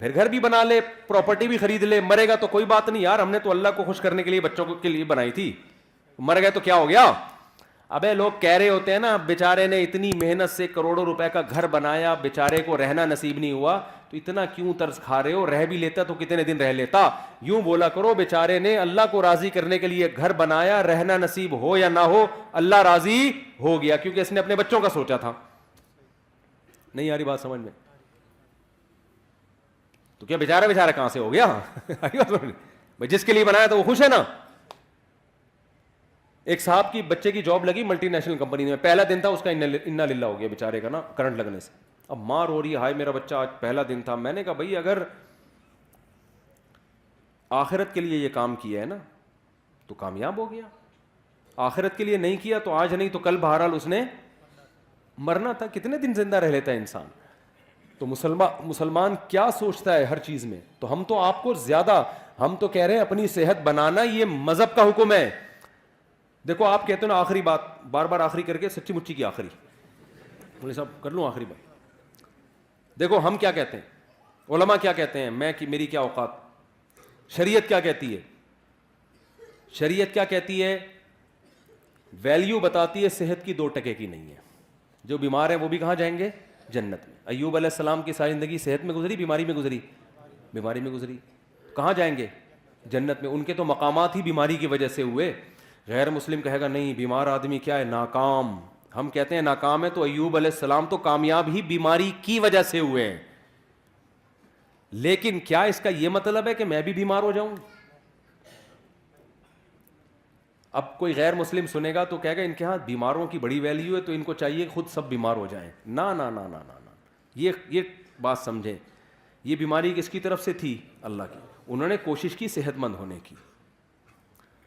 پھر گھر بھی بنا لے, پراپرٹی بھی خرید لے, مرے گا تو کوئی بات نہیں یار, ہم نے تو اللہ کو خوش کرنے کے لیے بچوں کے لیے بنائی تھی, مر گئے تو کیا ہو گیا. ابے لوگ کہہ رہے ہوتے ہیں نا, بیچارے نے اتنی محنت سے کروڑوں روپے کا گھر بنایا, بیچارے کو رہنا نصیب نہیں ہوا, تو اتنا کیوں طرز کھا رہے ہو, رہ بھی لیتا تو کتنے دن رہ لیتا. یوں بولا کرو, بیچارے نے اللہ کو راضی کرنے کے لیے گھر بنایا, رہنا نصیب ہو یا نہ ہو اللہ راضی ہو گیا, کیونکہ اس نے اپنے بچوں کا سوچا تھا. نہیں آ رہی بات سمجھ میں؟ تو کیا بیچارہ کہاں سے ہو گیا بھائی, جس کے لیے بنایا تو وہ خوش ہے نا. ایک صاحب کی بچے کی جاب لگی ملٹی نیشنل کمپنی میں, پہلا دن تھا اس کا, انا للہ ہو گیا بیچارے کا نا کرنٹ لگنے سے. اب ماں رو رہی ہے, ہائے میرا بچہ آج پہلا دن تھا. میں نے کہا بھائی اگر آخرت کے لیے یہ کام کیا ہے نا تو کامیاب ہو گیا, آخرت کے لیے نہیں کیا تو آج نہیں تو کل بہرحال اس نے مرنا تھا. کتنے دن زندہ رہ لیتا ہے انسان. تو مسلمان کیا سوچتا ہے ہر چیز میں. تو ہم تو آپ کو زیادہ, ہم تو کہہ رہے ہیں اپنی صحت بنانا یہ مذہب کا حکم ہے. دیکھو آپ کہتے ہو نا آخری بات, بار بار آخری کر کے سچی مچی کی آخری, مولوی صاحب کر لوں آخری بات. دیکھو ہم کیا کہتے ہیں, علماء کیا کہتے ہیں, میری کیا اوقات, شریعت کیا کہتی ہے. شریعت کیا کہتی ہے, ویلیو بتاتی ہے صحت کی 2% کی نہیں ہے. جو بیمار ہیں وہ بھی کہاں جائیں گے, جنت میں. ایوب علیہ السلام کی ساری زندگی صحت میں گزری, بیماری میں گزری, بیماری میں گزری. کہاں جائیں گے, جنت میں. ان کے تو مقامات ہی بیماری کی وجہ سے ہوئے. غیر مسلم کہے گا نہیں بیمار آدمی کیا ہے, ناکام. ہم کہتے ہیں ناکام ہے, تو ایوب علیہ السلام تو کامیاب ہی بیماری کی وجہ سے ہوئے ہیں. لیکن کیا اس کا یہ مطلب ہے کہ میں بھی بیمار ہو جاؤں؟ اب کوئی غیر مسلم سنے گا تو کہے گا ان کے ہاں بیماروں کی بڑی ویلیو ہے تو ان کو چاہیے خود سب بیمار ہو جائیں. نا نا نا نا نا, یہ بات سمجھیں. یہ بیماری کس کی طرف سے تھی, اللہ کی. انہوں نے کوشش کی صحت مند ہونے کی.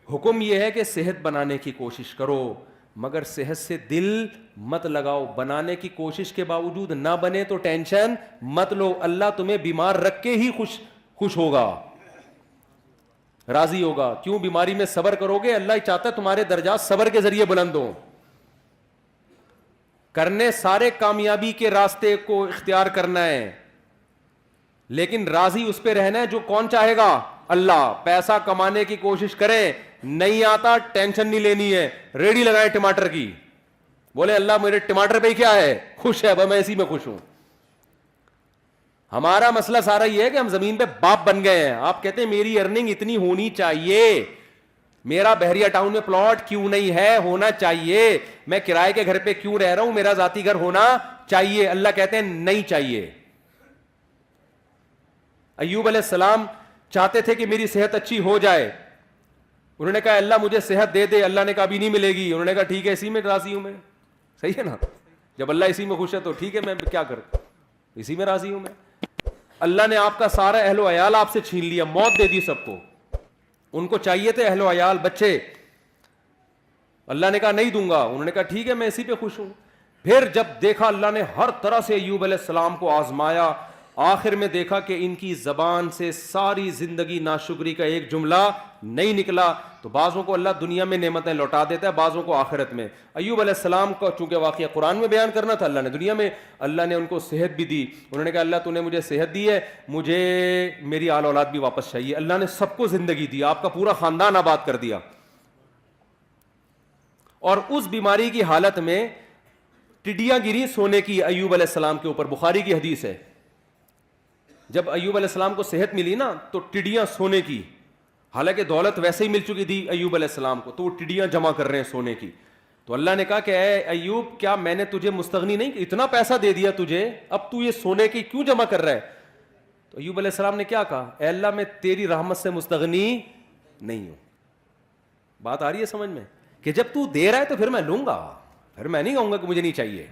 حکم یہ ہے کہ صحت بنانے کی کوشش کرو, مگر صحت سے دل مت لگاؤ. بنانے کی کوشش کے باوجود نہ بنے تو ٹینشن مت لو, اللہ تمہیں بیمار رکھ کے ہی خوش ہوگا, راضی ہوگا. کیوں بیماری میں صبر کرو گے, اللہ ہی چاہتا ہے تمہارے درجات صبر کے ذریعے بلند ہوں. کرنے سارے کامیابی کے راستے کو اختیار کرنا ہے, لیکن راضی اس پہ رہنا ہے جو کون چاہے گا, اللہ. پیسہ کمانے کی کوشش کریں, نہیں آتا ٹینشن نہیں لینی ہے, ریڈی لگائے ٹماٹر کی, بولے اللہ میرے ٹماٹر پہ کیا ہے, خوش ہے, میں اسی میں خوش ہوں. ہمارا مسئلہ سارا یہ ہے کہ ہم زمین پہ باپ بن گئے ہیں. آپ کہتے ہیں میری ارننگ اتنی ہونی چاہیے, میرا بحریہ ٹاؤن میں پلاٹ کیوں نہیں ہے, ہونا چاہیے. میں کرائے کے گھر پہ کیوں رہ رہا ہوں, میرا ذاتی گھر ہونا چاہیے. اللہ کہتے ہیں نہیں چاہیے. ایوب علیہ السلام چاہتے تھے کہ میری صحت اچھی ہو جائے. انہوں نے کہا اللہ مجھے صحت دے دے. اللہ نے کہا ابھی نہیں ملے گی. انہوں نے کہا ٹھیک ہے اسی میں راضی ہوں میں. صحیح ہے نا, جب اللہ اسی میں خوش ہے تو ٹھیک ہے, میں کیا کروں, اسی میں راضی ہوں میں. اللہ نے آپ کا سارا اہل و عیال آپ سے چھین لیا, موت دے دی سب کو. ان کو چاہیے تھے اہل و عیال بچے, اللہ نے کہا نہیں دوں گا. انہوں نے کہا ٹھیک ہے میں اسی پہ خوش ہوں. پھر جب دیکھا اللہ نے ہر طرح سے ایوب علیہ السلام کو آزمایا, آخر میں دیکھا کہ ان کی زبان سے ساری زندگی ناشکری کا ایک جملہ نہیں نکلا. تو بعضوں کو اللہ دنیا میں نعمتیں لوٹا دیتا ہے, بعضوں کو آخرت میں. ایوب علیہ السلام کو چونکہ واقعہ قرآن میں بیان کرنا تھا, اللہ نے دنیا میں, اللہ نے ان کو صحت بھی دی. انہوں نے کہا اللہ تو نے مجھے صحت دی ہے, مجھے میری آل اولاد بھی واپس چاہیے. اللہ نے سب کو زندگی دی, آپ کا پورا خاندان آباد کر دیا. اور اس بیماری کی حالت میں ٹڈیاں گری سونے کی ایوب علیہ السلام کے اوپر. بخاری کی حدیث ہے, جب ایوب علیہ السلام کو صحت ملی نا تو ٹڈیاں سونے کی, حالانکہ دولت ویسے ہی مل چکی تھی ایوب علیہ السلام کو, تو وہ ٹڈیاں جمع کر رہے ہیں سونے کی. تو اللہ نے کہا کہ اے ایوب کیا میں نے تجھے مستغنی نہیں, اتنا پیسہ دے دیا تجھے, اب تو یہ سونے کی کیوں جمع کر رہا ہے. تو ایوب علیہ السلام نے کیا کہا, اے اللہ میں تیری رحمت سے مستغنی نہیں ہوں. بات آ رہی ہے سمجھ میں, کہ جب تو دے رہا ہے تو پھر میں لوں گا, پھر میں نہیں کہوں گا کہ مجھے نہیں چاہیے.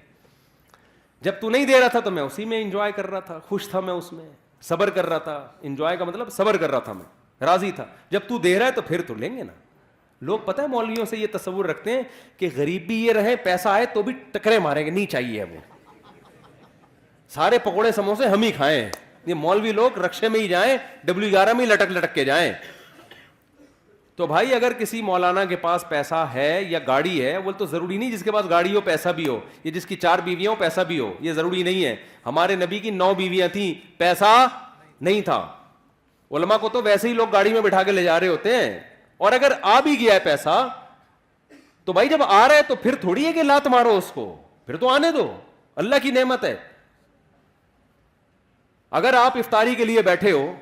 جب تو نہیں دے رہا تھا تو میں اسی میں انجوائے کر رہا تھا, خوش تھا میں اس میں, صبر کر رہا تھا. انجوائے کا مطلب صبر کر رہا تھا میں, راضی تھا. جب تو دے رہا ہے تو پھر تو لیں گے نا. لوگ پتہ ہے مولویوں سے یہ تصور رکھتے ہیں کہ غریب بھی یہ رہے, پیسہ آئے تو بھی ٹکرے ماریں گے, نہیں چاہیے ہمیں, سارے پکوڑے سموسے ہم ہی کھائیں. یہ مولوی لوگ رکشے میں ہی جائیں, W11 میں ہی لٹک لٹک کے جائیں. تو بھائی اگر کسی مولانا کے پاس پیسہ ہے یا گاڑی ہے, وہ تو ضروری نہیں جس کے پاس گاڑی ہو پیسہ بھی ہو, یہ جس کی 4 بیویاں ہو پیسہ بھی ہو, یہ ضروری نہیں ہے. ہمارے نبی کی 9 بیویاں تھیں, پیسہ نہیں تھا. علماء کو تو ویسے ہی لوگ گاڑی میں بٹھا کے لے جا رہے ہوتے ہیں, اور اگر آ بھی گیا ہے پیسہ تو بھائی جب آ رہا ہے تو پھر تھوڑی ہے کہ لات مارو اس کو, پھر تو آنے دو, اللہ کی نعمت ہے. اگر آپ افطاری کے لیے بیٹھے ہو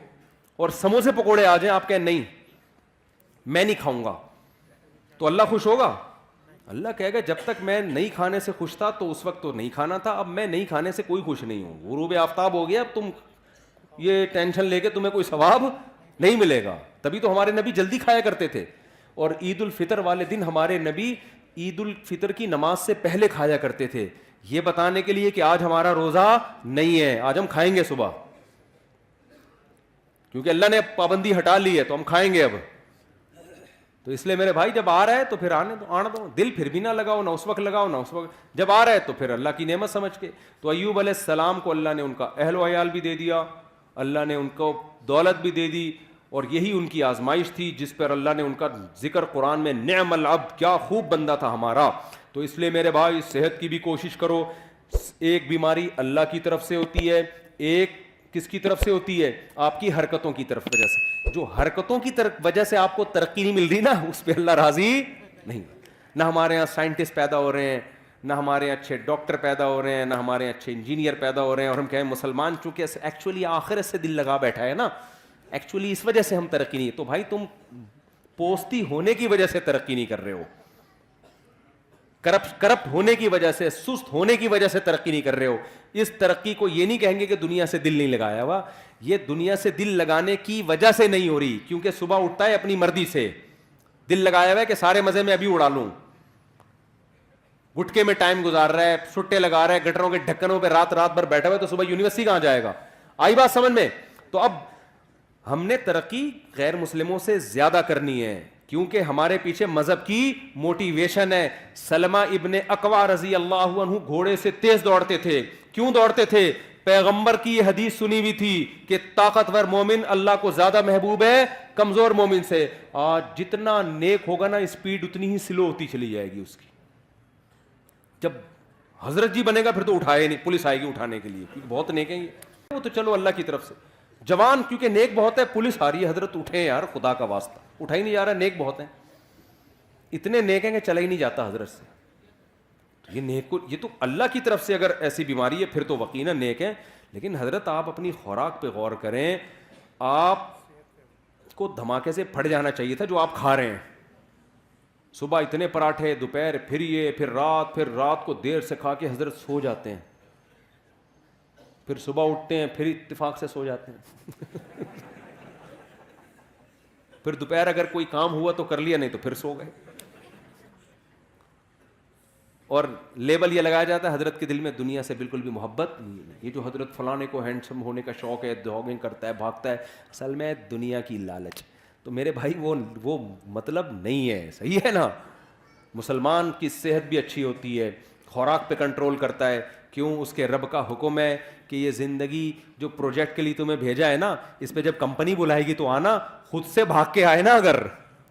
اور سموسے پکوڑے آ جائیں, آپ کہیں نہیں میں نہیں کھاؤں گا, تو اللہ خوش ہوگا؟ اللہ کہے گا جب تک میں نہیں کھانے سے خوش تھا تو اس وقت تو نہیں کھانا تھا, اب میں نہیں کھانے سے کوئی خوش نہیں ہوں, غروب آفتاب ہو گیا, اب تم یہ ٹینشن لے کے تمہیں کوئی ثواب نہیں ملے گا. تبھی تو ہمارے نبی جلدی کھایا کرتے تھے, اور عید الفطر والے دن ہمارے نبی عید الفطر کی نماز سے پہلے کھایا کرتے تھے, یہ بتانے کے لیے کہ آج ہمارا روزہ نہیں ہے, آج ہم کھائیں گے صبح, کیونکہ اللہ نے پابندی ہٹا لی ہے تو ہم کھائیں گے اب. تو اس لیے میرے بھائی جب آ رہا ہے تو پھر آنے دو, دل پھر بھی نہ لگاؤ, نہ اس وقت لگاؤ نہ اس وقت, جب آ رہا ہے تو پھر اللہ کی نعمت سمجھ کے. تو ایوب علیہ السلام کو اللہ نے ان کا اہل و عیال بھی دے دیا, اللہ نے ان کو دولت بھی دے دی, اور یہی ان کی آزمائش تھی جس پر اللہ نے ان کا ذکر قرآن میں نعم العبد, کیا خوب بندہ تھا ہمارا. تو اس لیے میرے بھائی صحت کی بھی کوشش کرو. ایک بیماری اللہ کی طرف سے ہوتی ہے, ایک کس کی طرف سے ہوتی ہے؟ آپ کی حرکتوں کی طرف وجہ سے. جو حرکتوں کی طرف وجہ سے آپ کو ترقی نہیں مل رہی نا, اس پہ اللہ راضی نہیں. نہ ہمارے یہاں سائنٹسٹ پیدا ہو رہے ہیں, نہ ہمارے اچھے ڈاکٹر پیدا ہو رہے ہیں, نہ ہمارے اچھے انجینئر پیدا ہو رہے ہیں, اور ہم کہیں مسلمان چونکہ ایکچولی آخرت سے دل لگا بیٹھا ہے نا, ایکچولی اس وجہ سے ہم ترقی نہیں. تو بھائی تم پوستی ہونے کی وجہ سے ترقی نہیں کر رہے ہو, کرپٹ ہونے کی وجہ سے, سست ہونے کی وجہ سے ترقی نہیں کر رہے ہو. اس ترقی کو یہ نہیں کہیں گے کہ دنیا سے دل نہیں لگایا ہوا, یہ دنیا سے دل لگانے کی وجہ سے نہیں ہو رہی, کیونکہ صبح اٹھتا ہے اپنی مرضی سے, دل لگایا ہوا ہے کہ سارے مزے میں ابھی اڑا لوں, گٹکے میں ٹائم گزار رہا ہے, سٹے لگا رہا ہے, گٹروں کے ڈھکنوں پہ رات بھر بیٹھا ہوا ہے, تو صبح یونیورسٹی کہاں جائے گا؟ آئی بات سمجھ میں؟ تو اب ہم نے ترقی غیر مسلموں سے زیادہ کرنی ہے, کیونکہ ہمارے پیچھے مذہب کی موٹیویشن ہے. سلمہ ابن اکوع رضی اللہ عنہ گھوڑے سے تیز دوڑتے تھے. کیوں دوڑتے تھے؟ پیغمبر کی یہ حدیث سنی ہوئی تھی کہ طاقتور مومن اللہ کو زیادہ محبوب ہے کمزور مومن سے. آج جتنا نیک ہوگا نا, اسپیڈ اتنی ہی سلو ہوتی چلی جائے گی اس کی. جب حضرت جی بنے گا پھر تو اٹھائے نہیں, پولیس آئے گی اٹھانے کے لیے, کیونکہ بہت نیک ہیں یہ. وہ تو چلو اللہ کی طرف سے. جوان کیونکہ نیک بہت ہے, پولیس آ رہی ہے, حضرت اٹھیں یار خدا کا واسطہ, اٹھا ہی نہیں جا رہا, نیک بہت ہیں, اتنے نیک ہیں کہ چلا ہی نہیں جاتا حضرت سے. یہ نیک کو, یہ تو اللہ کی طرف سے اگر ایسی بیماری ہے پھر تو یقیناً نیک ہے. لیکن حضرت آپ اپنی خوراک پہ غور کریں, آپ کو دھماکے سے پھٹ جانا چاہیے تھا جو آپ کھا رہے ہیں. صبح اتنے پراٹھے, دوپہر پھر یہ, پھر رات کو دیر سے کھا کے حضرت سو جاتے ہیں, پھر صبح اٹھتے ہیں پھر اتفاق سے سو جاتے ہیں. پھر دوپہر اگر کوئی کام ہوا تو کر لیا, نہیں تو پھر سو گئے. اور لیبل یہ لگایا جاتا ہے حضرت کے دل میں دنیا سے بالکل بھی محبت نہیں ہے. یہ جو حضرت فلانے کو ہینڈسم ہونے کا شوق ہے, جاگنگ کرتا ہے, بھاگتا ہے, اصل میں دنیا کی لالچ. تو میرے بھائی وہ مطلب نہیں ہے, صحیح ہے نا. مسلمان کی صحت بھی اچھی ہوتی ہے, خوراک پہ کنٹرول کرتا ہے. کیوں؟ اس کے رب کا حکم ہے کہ یہ زندگی جو پروجیکٹ کے لیے تمہیں بھیجا ہے نا, اس پہ جب کمپنی بلائے گی تو آنا, خود سے بھاگ کے آئے نا. اگر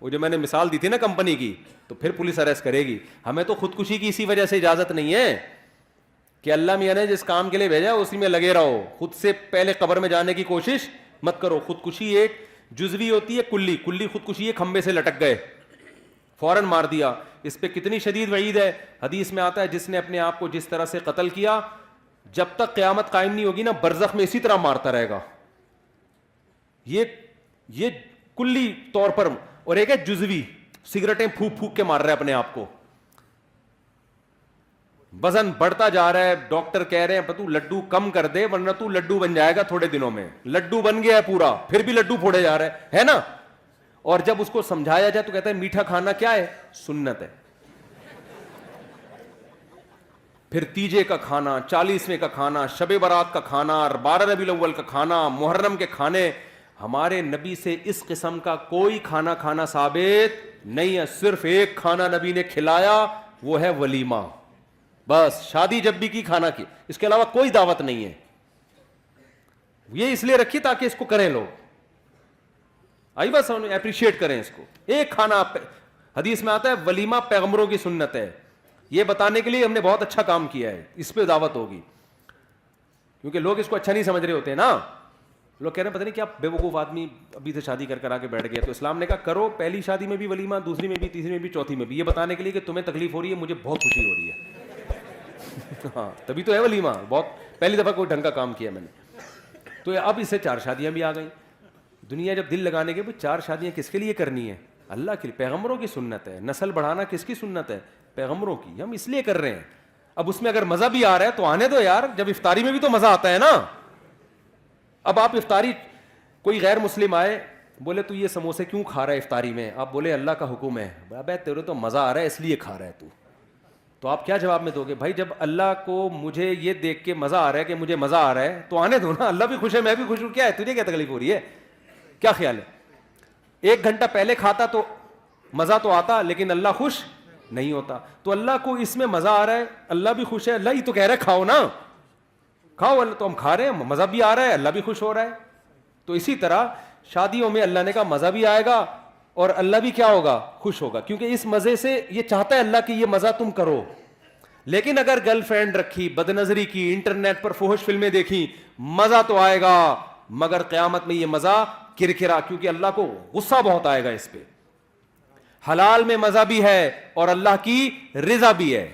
وہ جو میں نے مثال دی تھی نا کمپنی کی, تو پھر پولیس اریسٹ کرے گی. ہمیں تو خودکشی کی اسی وجہ سے اجازت نہیں ہے کہ اللہ میاں نے جس کام کے لیے بھیجا اسی میں لگے رہو, خود سے پہلے قبر میں جانے کی کوشش مت کرو. خودکشی ایک جزوی ہوتی ہے, کلی خودکشی ہے, کھمبے سے لٹک گئے فوراً مار دیا. اس پہ کتنی شدید وعید ہے. حدیث میں آتا ہے جس نے اپنے آپ کو جس طرح سے قتل کیا, جب تک قیامت قائم نہیں ہوگی نا, برزخ میں اسی طرح مارتا رہے گا. یہ کلی طور پر. اور ایک ہے جزوی, سگریٹیں پھونک کے مار رہا ہے اپنے آپ کو, وزن بڑھتا جا رہا ہے, ڈاکٹر کہہ رہے ہیں تو لڈو کم کر دے ورنہ تو لڈو بن جائے گا تھوڑے دنوں میں. لڈو بن گیا ہے پورا, پھر بھی لڈو پھوڑے جا رہا ہے نا. اور جب اس کو سمجھایا جائے تو کہتا ہے میٹھا کھانا کیا ہے؟ سنت ہے. پھر تیجے کا کھانا, 40ویں کا کھانا, شب برات کا کھانا, 12 ربیع الاول کا کھانا, محرم کے کھانے. ہمارے نبی سے اس قسم کا کوئی کھانا ثابت نہیں ہے. صرف ایک کھانا نبی نے کھلایا, وہ ہے ولیمہ. بس شادی جب بھی کی کھانا کی, اس کے علاوہ کوئی دعوت نہیں ہے. یہ اس لیے رکھی تاکہ اس کو کریں لوگ, آئی بس اپریشیٹ کریں اس کو. ایک کھانا, حدیث میں آتا ہے ولیمہ پیغمبروں کی سنت ہے. یہ بتانے کے لیے ہم نے بہت اچھا کام کیا ہے, اس پہ دعوت ہوگی, کیونکہ لوگ اس کو اچھا نہیں سمجھ رہے ہوتے نا. لوگ کہہ رہے ہیں پتہ نہیں کیا بے وقوف آدمی ابھی سے شادی کر آ کے بیٹھ گیا. تو اسلام نے کہا کرو پہلی شادی میں بھی ولیمہ, دوسری میں بھی, تیسری میں بھی, چوتھی میں بھی, یہ بتانے کے لیے کہ تمہیں تکلیف ہو رہی ہے, مجھے بہت خوشی ہو رہی ہے. ہاں تبھی تو ہے ولیمہ, بہت پہلی دفعہ کوئی ڈھنگ کا کام کیا میں نے. تو اب اس سے 4 شادیاں بھی آ گئیں. دنیا جب دل لگانے کے 4 شادیاں کس کے لیے کرنی ہے؟ اللہ کے لیے. پیغمبروں کی سنت ہے. نسل بڑھانا کس کی سنت ہے؟ پیغمبروں کی. ہم اس لیے کر رہے ہیں. اب اس میں اگر مزہ بھی آ رہا ہے تو آنے دو یار, جب افطاری میں بھی تو مزہ آتا ہے نا. اب آپ افطاری, کوئی غیر مسلم آئے بولے تو یہ سموسے کیوں کھا رہا ہے افطاری میں؟ آپ بولے اللہ کا حکم ہے. ابے تیرے تو مزہ آ رہا ہے اس لیے کھا رہا ہے تو آپ کیا جواب میں دو گے؟ بھائی جب اللہ کو مجھے یہ دیکھ کے مزہ آ رہا ہے کہ مجھے مزہ آ رہا ہے تو آنے دو نا. اللہ بھی خوش ہے, میں بھی خوش ہوں, کیا ہے تجھے کیا تکلیف ہو رہی ہے؟ کیا خیال ہے؟ 1 گھنٹہ پہلے کھاتا تو مزہ تو آتا, لیکن اللہ خوش نہیں ہوتا. تو اللہ کو اس میں مزہ آ رہا ہے, اللہ بھی خوش ہے. اللہ ہی تو کہہ رہا ہے کھاؤ نا, کھاؤ. اللہ تو ہم کھا رہے ہیں, مزہ بھی آ رہا ہے, اللہ بھی خوش ہو رہا ہے. تو اسی طرح شادیوں میں اللہ نے کہا مزہ بھی آئے گا اور اللہ بھی کیا ہوگا؟ خوش ہوگا, کیونکہ اس مزے سے یہ چاہتا ہے اللہ کہ یہ مزہ تم کرو. لیکن اگر گرل فرینڈ رکھی, بد نظری کی, انٹرنیٹ پر فحش فلمیں دیکھی, مزہ تو آئے گا مگر قیامت میں یہ مزہ کرکرا, کیونکہ اللہ کو غصہ بہت آئے گا اس پہ. حلال میں مزہ بھی ہے اور اللہ کی رضا بھی ہے.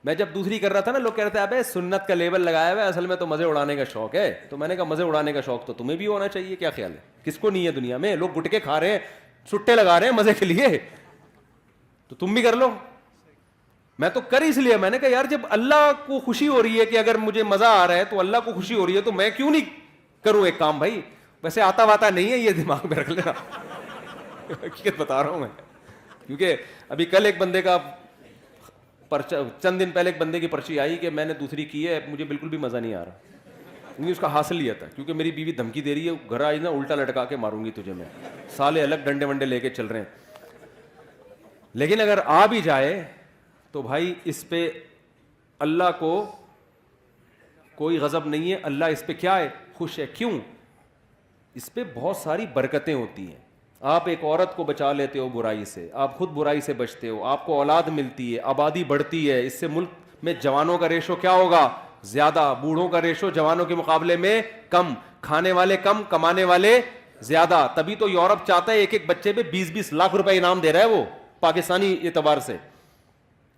میں جب دوسری کر رہا تھا نا, لوگ کہہ رہے تھے ابے سنت کا لیبل لگایا ہوا ہے, اصل میں تو مزے اڑانے کا شوق ہے. تو میں نے کہا مزے اڑانے کا شوق تو تمہیں بھی ہونا چاہیے. کیا خیال ہے, کس کو نہیں ہے دنیا میں؟ لوگ گٹکے کھا رہے ہیں, چھٹے لگا رہے ہیں مزے کے لیے, تو تم بھی کر لو. میں تو کر اس لیے, میں نے کہا یار جب اللہ کو خوشی ہو رہی ہے کہ اگر مجھے مزہ آ رہا ہے تو اللہ کو خوشی ہو رہی ہے, تو میں کیوں نہیں کروں ایک کام. بھائی ویسے آتا واتا نہیں ہے, یہ دماغ میں رکھ لینا, حقیقت بتا رہا ہوں میں. کیونکہ ابھی کل ایک بندے کا چند دن پہلے ایک بندے کی پرچی آئی کہ میں نے دوسری کی ہے, مجھے بالکل بھی مزہ نہیں آ رہا. کیونکہ اس کا حاصل یہ تھا, کیونکہ میری بیوی دھمکی دے رہی ہے, گھر آئی نا الٹا لٹکا کے ماروں گی تجھے میں, سالے الگ ڈنڈے ونڈے لے کے چل رہے ہیں. لیکن اگر آ بھی جائے تو بھائی اس پہ اللہ کو کوئی غضب نہیں ہے, اللہ اس پہ کیا ہے؟ خوش ہے. کیوں؟ اس پہ بہت ساری برکتیں ہوتی ہیں. آپ ایک عورت کو بچا لیتے ہو برائی سے, آپ خود برائی سے بچتے ہو, آپ کو اولاد ملتی ہے, آبادی بڑھتی ہے, اس سے ملک میں جوانوں کا ریشو کیا ہوگا؟ زیادہ. بوڑھوں کا ریشو جوانوں کے مقابلے میں کم, کھانے والے کم, کمانے والے زیادہ. تبھی تو یورپ چاہتا ہے ایک ایک بچے پہ 20-20 لاکھ روپے انعام دے رہا ہے وہ, پاکستانی اعتبار سے,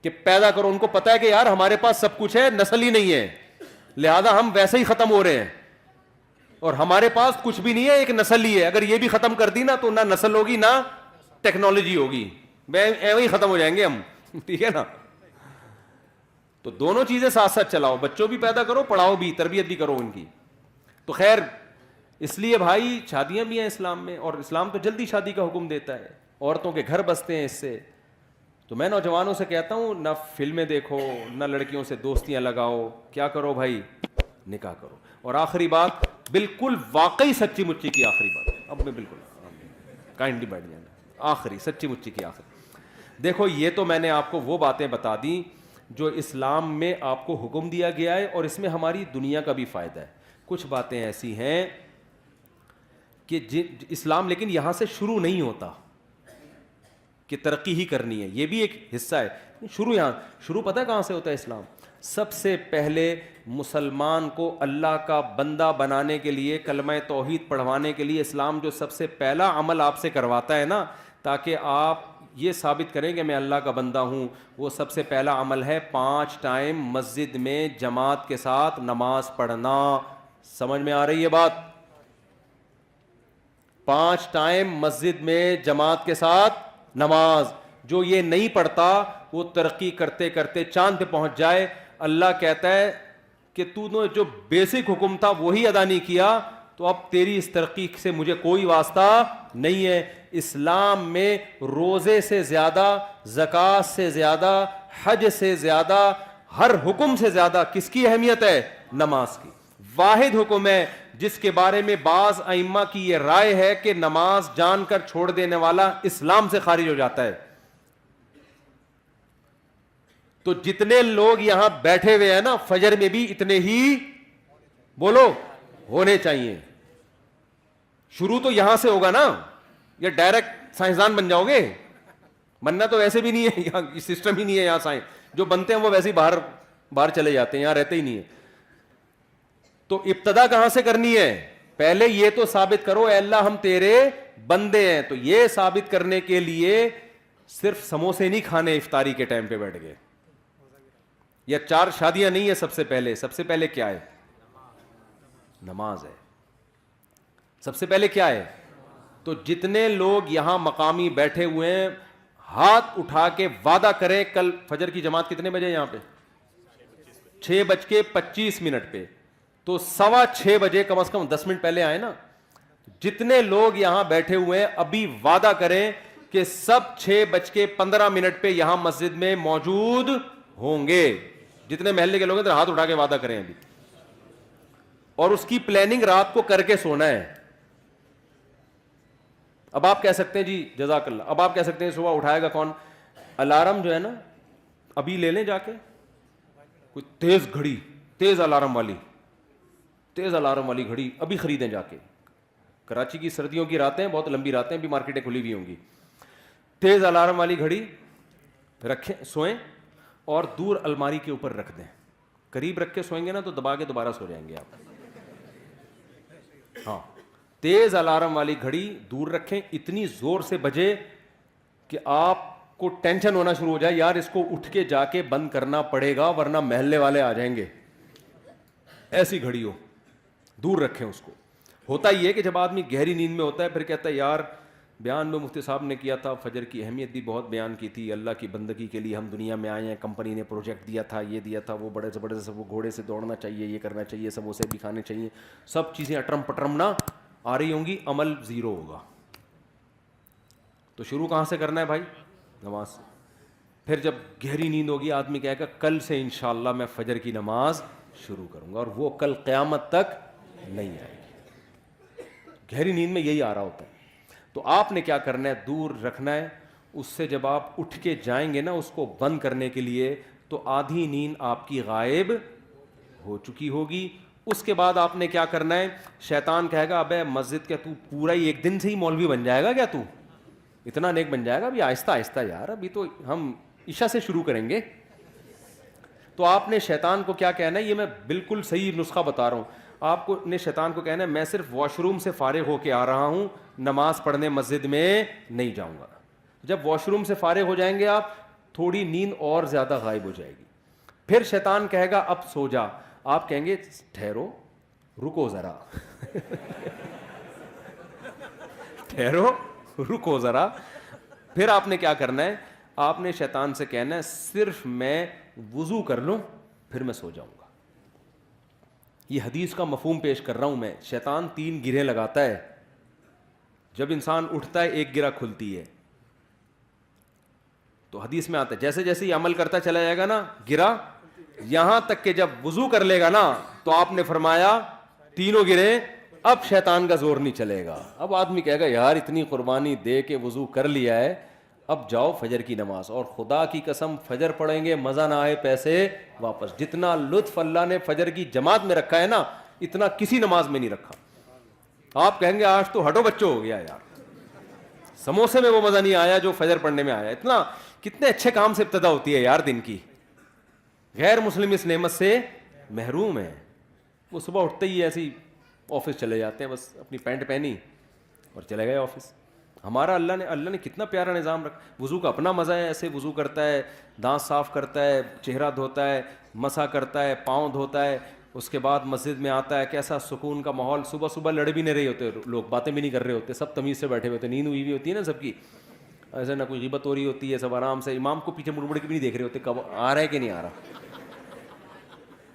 کہ پیدا کرو. ان کو پتا ہے کہ یار ہمارے پاس سب کچھ ہے, نسل ہی نہیں ہے, لہذا ہم ویسے ہی ختم ہو رہے ہیں, اور ہمارے پاس کچھ بھی نہیں ہے, ایک نسل ہی ہے. اگر یہ بھی ختم کر دی نا تو نہ نسل ہوگی نہ ٹیکنالوجی ہوگی, ایویں ہی ختم ہو جائیں گے ہم. ٹھیک ہے نا. تو دونوں چیزیں ساتھ ساتھ چلاؤ, بچوں بھی پیدا کرو, پڑھاؤ بھی, تربیت بھی کرو ان کی. تو خیر اس لیے بھائی شادیاں بھی ہیں اسلام میں, اور اسلام تو جلدی شادی کا حکم دیتا ہے, عورتوں کے گھر بستے ہیں اس سے. تو میں نوجوانوں سے کہتا ہوں نہ فلمیں دیکھو, نہ لڑکیوں سے دوستیاں لگاؤ, کیا کرو بھائی؟ نکاح کرو. اور آخری بات, بالکل واقعی سچی مچی کی آخری بات, اب میں بالکل کائنڈلی بیٹھ جانا, آخری سچی مچی کی آخری. دیکھو یہ تو میں نے آپ کو وہ باتیں بتا دیں جو اسلام میں آپ کو حکم دیا گیا ہے, اور اس میں ہماری دنیا کا بھی فائدہ ہے. کچھ باتیں ایسی ہیں کہ اسلام لیکن یہاں سے شروع نہیں ہوتا کہ ترقی ہی کرنی ہے, یہ بھی ایک حصہ ہے. شروع پتہ ہے کہاں سے ہوتا ہے اسلام؟ سب سے پہلے مسلمان کو اللہ کا بندہ بنانے کے لیے, کلمہ توحید پڑھوانے کے لیے اسلام جو سب سے پہلا عمل آپ سے کرواتا ہے نا, تاکہ آپ یہ ثابت کریں کہ میں اللہ کا بندہ ہوں, وہ سب سے پہلا عمل ہے 5 ٹائم مسجد میں جماعت کے ساتھ نماز پڑھنا. سمجھ میں آ رہی ہے بات؟ 5 ٹائم مسجد میں جماعت کے ساتھ نماز. جو یہ نہیں پڑھتا وہ ترقی کرتے کرتے چاند پہ پہنچ جائے. اللہ کہتا ہے کہ تو نے جو بیسک حکم تھا وہی ادا نہیں کیا, تو اب تیری اس ترقی سے مجھے کوئی واسطہ نہیں ہے. اسلام میں روزے سے زیادہ, زکوٰۃ سے زیادہ, حج سے زیادہ, ہر حکم سے زیادہ کس کی اہمیت ہے؟ نماز کی. واحد حکم ہے جس کے بارے میں بعض ائمہ کی یہ رائے ہے کہ نماز جان کر چھوڑ دینے والا اسلام سے خارج ہو جاتا ہے. تو جتنے لوگ یہاں بیٹھے ہوئے ہیں نا, فجر میں بھی اتنے ہی بولو ہونے چاہیے. شروع تو یہاں سے ہوگا نا, یا ڈائریکٹ سائنسدان بن جاؤ گے؟ بننا تو ویسے بھی نہیں ہے, یہاں سسٹم ہی نہیں ہے. یہاں سائنس جو بنتے ہیں وہ ویسے ہی باہر چلے جاتے ہیں, یہاں رہتے ہی نہیں ہے. تو ابتدا کہاں سے کرنی ہے؟ پہلے یہ تو ثابت کرو اے اللہ ہم تیرے بندے ہیں. تو یہ ثابت کرنے کے لیے صرف سموسے نہیں کھانے افطاری کے ٹائم پہ بیٹھ گئے, یا 4 شادیاں نہیں ہے. سب سے پہلے کیا ہے؟ نماز ہے. سب سے پہلے کیا ہے؟ تو جتنے لوگ یہاں مقامی بیٹھے ہوئے ہیں, ہاتھ اٹھا کے وعدہ کریں کل فجر کی جماعت کتنے بجے یہاں پہ؟ 6:25 پہ. تو 6:15 بجے کم از کم 10 منٹ پہلے آئے نا. جتنے لوگ یہاں بیٹھے ہوئے ہیں ابھی وعدہ کریں کہ سب 6:15 پہ یہاں مسجد میں موجود ہوں گے. جتنے محلے کے لوگ ہیں ہاتھ اٹھا کے وعدہ کریں ابھی. اور اس کی پلاننگ رات کو کر کے سونا ہے. اب آپ کہہ سکتے ہیں جی جزاک اللہ, اب آپ کہہ سکتے ہیں صبح اٹھائے گا کون؟ الارم جو ہے نا ابھی لے لیں جا کے, کوئی تیز الارم والی گھڑی ابھی خریدیں جا کے. کراچی کی سردیوں کی راتیں بہت لمبی راتیں, بھی مارکیٹیں کھلی ہوئی ہوں گی. تیز الارم والی گھڑی رکھیں, سوئیں اور دور الماری کے اوپر رکھ دیں. قریب رکھ کے سوئیں گے نا تو دبا کے دوبارہ سو جائیں گے آپ. ہاں, تیز الارم والی گھڑی دور رکھیں, اتنی زور سے بجے کہ آپ کو ٹینشن ہونا شروع ہو جائے, یار اس کو اٹھ کے جا کے بند کرنا پڑے گا ورنہ محلے والے آ جائیں گے. ایسی گھڑی ہو, دور رکھیں اس کو. ہوتا یہ ہے کہ جب آدمی گہری نیند میں ہوتا ہے پھر کہتا ہے یار بیان میں مفتی صاحب نے کیا تھا, فجر کی اہمیت بھی بہت بیان کی تھی, اللہ کی بندگی کے لیے ہم دنیا میں آئے ہیں, کمپنی نے پروجیکٹ دیا تھا, یہ دیا تھا, وہ بڑے سے بڑے سے وہ گھوڑے سے دوڑنا چاہیے, یہ کرنا چاہیے, سموسے بھی کھانے چاہیے, سب چیزیں اٹرم پٹرم نہ آ رہی ہوں گی, عمل زیرو ہوگا. تو شروع کہاں سے کرنا ہے بھائی؟ نماز سے. پھر جب گہری نیند ہوگی آدمی کہے گا کل سے انشاءاللہ میں فجر کی نماز شروع کروں گا, اور وہ کل قیامت تک نہیں آئے گی. گہری نیند میں یہی آ رہا ہوتا ہے. تو آپ نے کیا کرنا ہے؟ دور رکھنا ہے. اس سے جب آپ اٹھ کے جائیں گے نا اس کو بند کرنے کے لیے, تو آدھی نیند آپ کی غائب ہو چکی ہوگی. اس کے بعد آپ نے کیا کرنا ہے؟ شیطان کہے گا ابے مسجد کے تو پورا ہی ایک دن سے ہی مولوی بن جائے گا کیا, تو اتنا نیک بن جائے گا؟ ابھی آہستہ آہستہ یار, ابھی تو ہم عشاء سے شروع کریں گے. تو آپ نے شیطان کو کیا کہنا ہے؟ یہ میں بالکل صحیح نسخہ بتا رہا ہوں. آپ کو نے شیطان کو کہنا ہے میں صرف واش روم سے فارغ ہو کے آ رہا ہوں, نماز پڑھنے مسجد میں نہیں جاؤں گا. جب واش روم سے فارغ ہو جائیں گے آپ, تھوڑی نیند اور زیادہ غائب ہو جائے گی. پھر شیطان کہے گا اب سو جا. آپ کہیں گے ٹھہرو, رکو ذرا ٹھہرو رکو ذرا. پھر آپ نے کیا کرنا ہے؟ آپ نے شیطان سے کہنا ہے صرف میں وضو کر لوں پھر میں سو جاؤں گا. یہ حدیث کا مفہوم پیش کر رہا ہوں میں. شیطان 3 گرہیں لگاتا ہے. جب انسان اٹھتا ہے ایک گرہ کھلتی ہے. تو حدیث میں آتا ہے جیسے جیسے یہ عمل کرتا چلا جائے گا نا گرہ, یہاں تک کہ جب وضو کر لے گا نا تو آپ نے فرمایا 3 گرہیں, اب شیطان کا زور نہیں چلے گا. اب آدمی کہے گا یار اتنی قربانی دے کے وضو کر لیا ہے, اب جاؤ فجر کی نماز. اور خدا کی قسم فجر پڑھیں گے مزہ نہ آئے پیسے واپس. جتنا لطف اللہ نے فجر کی جماعت میں رکھا ہے نا اتنا کسی نماز میں نہیں رکھا. آپ کہیں گے آج تو ہٹو بچوں ہو گیا یار, سموسے میں وہ مزہ نہیں آیا جو فجر پڑھنے میں آیا. اتنا کتنے اچھے کام سے ابتدا ہوتی ہے یار دن کی. غیر مسلم اس نعمت سے محروم ہے. وہ صبح اٹھتے ہی ایسی آفس چلے جاتے ہیں, بس اپنی پینٹ پہنی اور چلے گئے آفس. ہمارا اللہ نے کتنا پیارا نظام رکھا. وضو کا اپنا مزہ ہے, ایسے وضو کرتا ہے, دانت صاف کرتا ہے, چہرہ دھوتا ہے, مسح کرتا ہے, پاؤں دھوتا ہے, اس کے بعد مسجد میں آتا ہے. کیسا سکون کا ماحول. صبح صبح لڑ بھی نہیں رہے ہوتے لوگ, باتیں بھی نہیں کر رہے ہوتے, سب تمیز سے بیٹھے ہوئے ہوتے, نیند ہوئی بھی ہوتی ہے نا سب کی, ایسے نہ کوئی غیبت ہو رہی ہوتی ہے, سب آرام سے. امام کو پیچھے مڑ مڑ کے بھی نہیں دیکھ رہے ہوتے کب آ رہا ہے کہ نہیں آ رہا.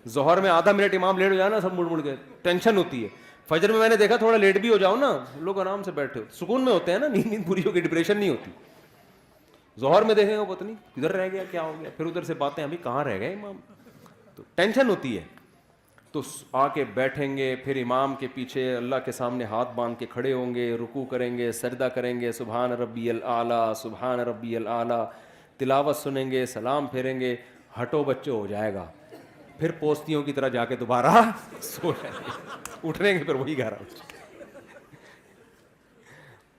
ظہر میں آدھا منٹ امام لیٹ ہو جائے نا سب مڑ مڑ کے, ٹینشن ہوتی ہے. فجر میں نے دیکھا تھوڑا لیٹ بھی ہو جاؤ نا, لوگ آرام سے بیٹھے ہوتے, سکون میں ہوتے ہیں نا, نیند پوری ہو گئی, ڈپریشن نہیں ہوتی. ظہر میں دیکھیں گے پتہ نہیں کدھر رہ گیا, کیا ہو گیا, پھر ادھر سے باتیں ابھی کہاں رہ گئے امام, تو ٹینشن ہوتی ہے. تو آ کے بیٹھیں گے, پھر امام کے پیچھے اللہ کے سامنے ہاتھ باندھ کے کھڑے ہوں گے, رکوع کریں گے, سجدہ کریں گے, سبحان ربی الاعلیٰ سبحان ربی الاعلیٰ, تلاوت سنیں گے, سلام پھیریں گے, ہٹو بچوں ہو جائے گا. پھر پوستیوں کی طرح جا کے دوبارہ سو جائیں گے, اٹھیں گے پھر وہی 11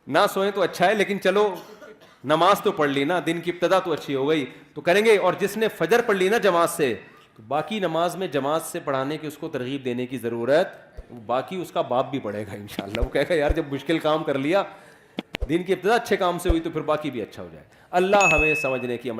نہ سوئیں تو اچھا ہے, لیکن چلو نماز تو پڑھ لی نا, دن کی ابتدا تو اچھی ہو گئی, تو کریں گے. اور جس نے فجر پڑھ لی نا جماعت سے, تو باقی نماز میں جماعت سے پڑھانے کی اس کو ترغیب دینے کی ضرورت, باقی اس کا باپ بھی پڑھے گا انشاءاللہ. وہ کہے گا یار جب مشکل کام کر لیا, دین کی ابتدا اچھے کام سے ہوئی تو پھر باقی بھی اچھا ہو جائے. اللہ ہمیں سمجھنے کی